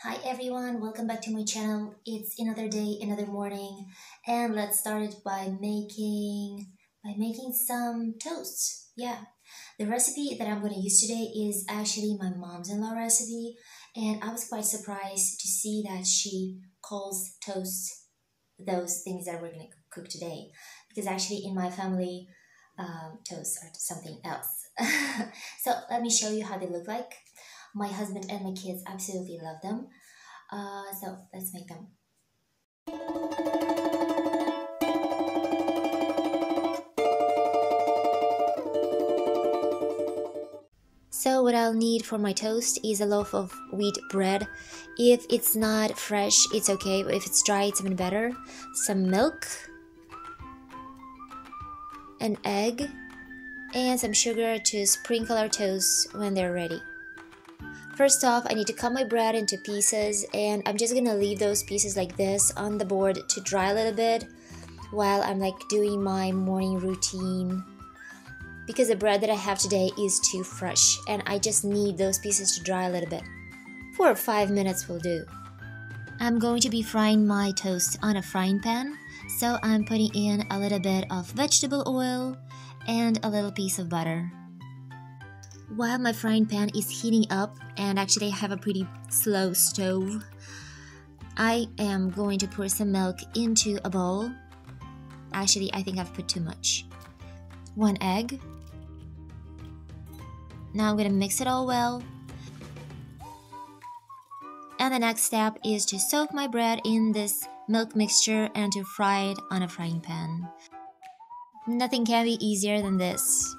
Hi everyone, welcome back to my channel. It's another day, another morning, and let's start it by making some toasts. Yeah. The recipe that I'm going to use today is actually my mom's-in-law recipe, and I was quite surprised to see that she calls toasts those things that we're going to cook today, because actually in my family, toasts are something else. So let me show you how they look like. My husband and my kids absolutely love them. So let's make them. So what I'll need for my toast is a loaf of wheat bread. If it's not fresh, it's okay, but if it's dry, it's even better. Some milk, an egg, and some sugar to sprinkle our toast when they're ready. First off, I need to cut my bread into pieces, and I'm just gonna leave those pieces like this on the board to dry a little bit while I'm doing my morning routine, because the bread that I have today is too fresh and I just need those pieces to dry a little bit. 4 or 5 minutes will do. I'm going to be frying my toast on a frying pan, so I'm putting in a little bit of vegetable oil and a little piece of butter. While my frying pan is heating up, and actually I have a pretty slow stove, I am going to pour some milk into a bowl. Actually, I think I've put too much. 1 egg. Now I'm going to mix it all well. And the next step is to soak my bread in this milk mixture and to fry it on a frying pan. Nothing can be easier than this.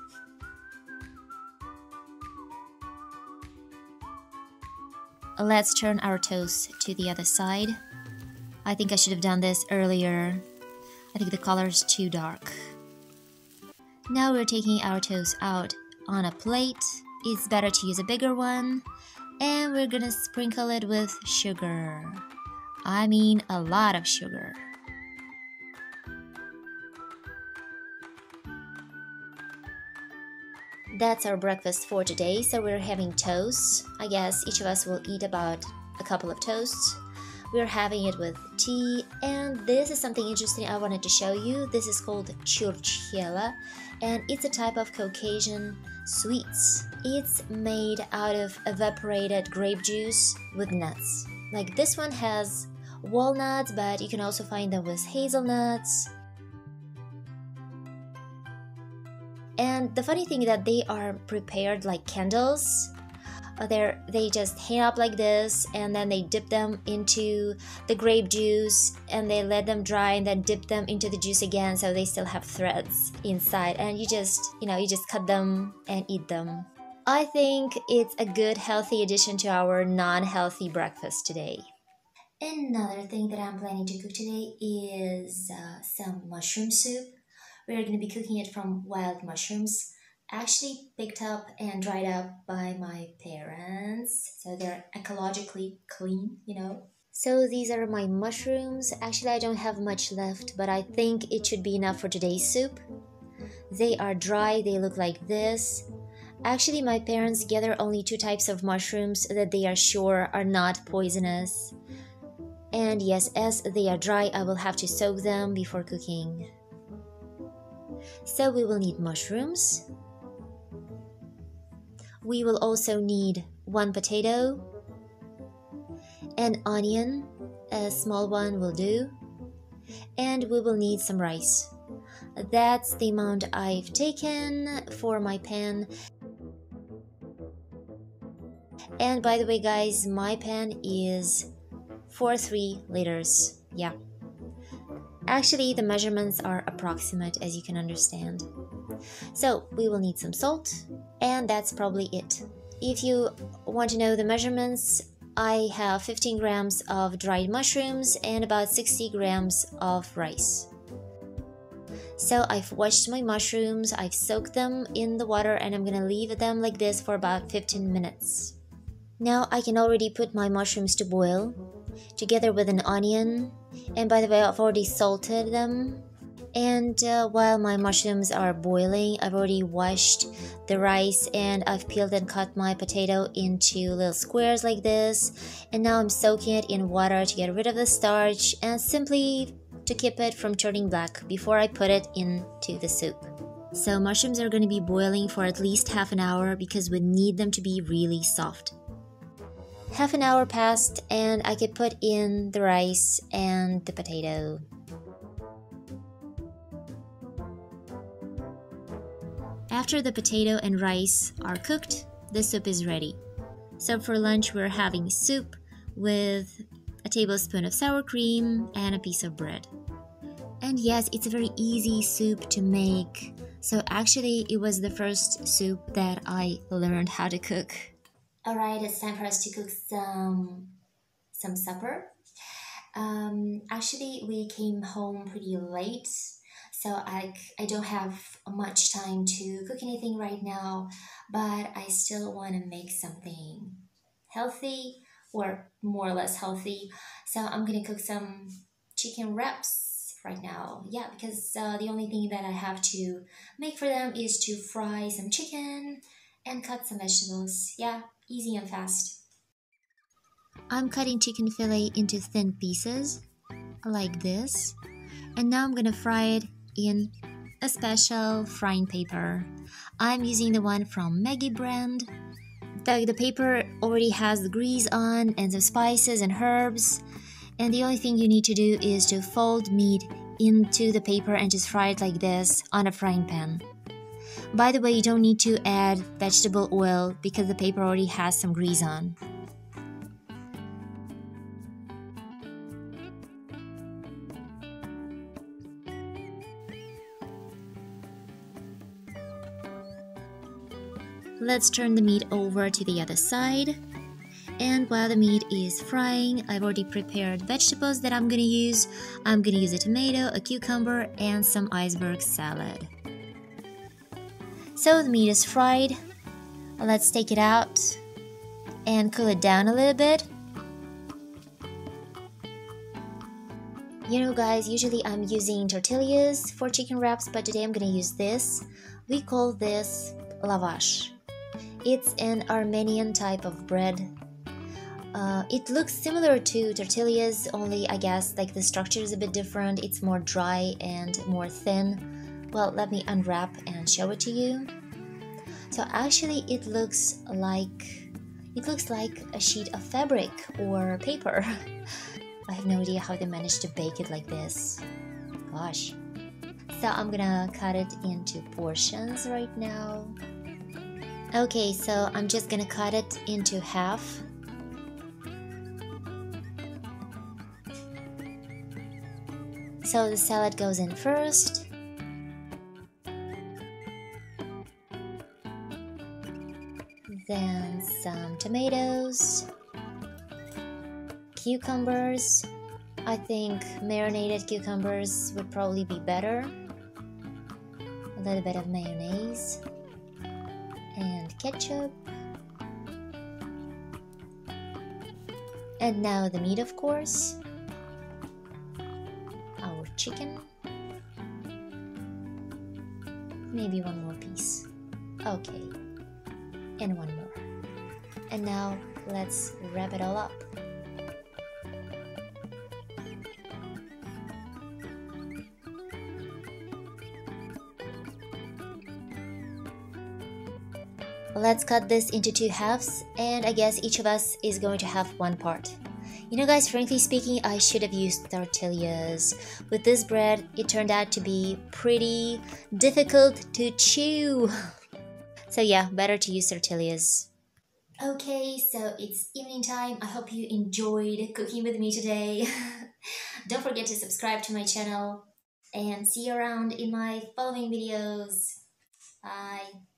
Let's turn our toast to the other side. I think I should have done this earlier. I think the color is too dark. Now we're taking our toast out on a plate. It's better to use a bigger one. And we're gonna sprinkle it with sugar. I mean a lot of sugar. That's our breakfast for today. So we're having toast. I guess each of us will eat about a couple of toasts. We're having it with tea, and this is something interesting I wanted to show you. This is called churchiela, and it's a type of Caucasian sweets. It's made out of evaporated grape juice with nuts. Like this one has walnuts, but you can also find them with hazelnuts. And the funny thing is that they are prepared like candles. They just hang up like this, and then they dip them into the grape juice and they let them dry and then dip them into the juice again, so they still have threads inside, and you just cut them and eat them. I think it's a good healthy addition to our non-healthy breakfast today. Another thing that I'm planning to cook today is some mushroom soup. We're going to be cooking it from wild mushrooms, actually picked up and dried up by my parents, so they're ecologically clean, So these are my mushrooms. Actually, I don't have much left, but I think it should be enough for today's soup. They are dry, they look like this. Actually, my parents gather only 2 types of mushrooms that they are sure are not poisonous. And yes, as they are dry, I will have to soak them before cooking. So we will need mushrooms. We will also need 1 potato, an onion, a small one will do, and we will need some rice. That's the amount I've taken for my pan. And by the way, guys, my pan is 43 liters. Yeah. Actually, the measurements are approximate, as you can understand. So we will need some salt, and that's probably it. If you want to know the measurements, I have 15 grams of dried mushrooms and about 60 grams of rice. So I've washed my mushrooms, I've soaked them in the water, and I'm gonna leave them like this for about 15 minutes. Now I can already put my mushrooms to boil, together with an onion. And by the way, I've already salted them. And while my mushrooms are boiling, I've already washed the rice and I've peeled and cut my potato into little squares like this. And now I'm soaking it in water to get rid of the starch and simply to keep it from turning black before I put it into the soup. So mushrooms are going to be boiling for at least half an hour because we need them to be really soft. Half an hour passed and I could put in the rice and the potato. After the potato and rice are cooked, the soup is ready. So for lunch we're having soup with a tablespoon of sour cream and a piece of bread. And yes, it's a very easy soup to make. So actually it was the first soup that I learned how to cook. Alright, it's time for us to cook some supper. Actually we came home pretty late. So I don't have much time to cook anything right now, but I still want to make something healthy or more or less healthy. So I'm gonna cook some chicken wraps right now. Yeah, because the only thing that I have to make for them is to fry some chicken and cut some vegetables. Yeah, easy and fast. I'm cutting chicken fillet into thin pieces like this. And now I'm gonna fry it in a special frying paper. I'm using the one from Maggi brand. The paper already has the grease on and some spices and herbs. And the only thing you need to do is to fold meat into the paper and just fry it like this on a frying pan. By the way, you don't need to add vegetable oil because the paper already has some grease on. Let's turn the meat over to the other side. And while the meat is frying, I've already prepared vegetables that I'm gonna use. I'm gonna use a tomato, a cucumber, and some iceberg salad. So the meat is fried. Let's take it out and cool it down a little bit. You know guys, usually I'm using tortillas for chicken wraps, but today I'm gonna use this. We call this lavash. It's an Armenian type of bread. It looks similar to tortillas, only I guess like the structure is a bit different. It's more dry and more thin. Well, let me unwrap and show it to you. So actually it looks like a sheet of fabric or paper. I have no idea how they managed to bake it like this. Gosh. So I'm gonna cut it into portions right now. Okay, so I'm just gonna cut it into half. So the salad goes in first. Then some tomatoes, cucumbers. I think marinated cucumbers would probably be better. A little bit of mayonnaise and ketchup. And now the meat, of course. Our chicken. Maybe one more piece. Okay. And one more. And now let's wrap it all up. Let's cut this into 2 halves, and I guess each of us is going to have one part. You know guys, frankly speaking, I should have used tortillas. With this bread, it turned out to be pretty difficult to chew. So yeah, better to use tortillas. Okay, so it's evening time. I hope you enjoyed cooking with me today. Don't forget to subscribe to my channel and see you around in my following videos. Bye.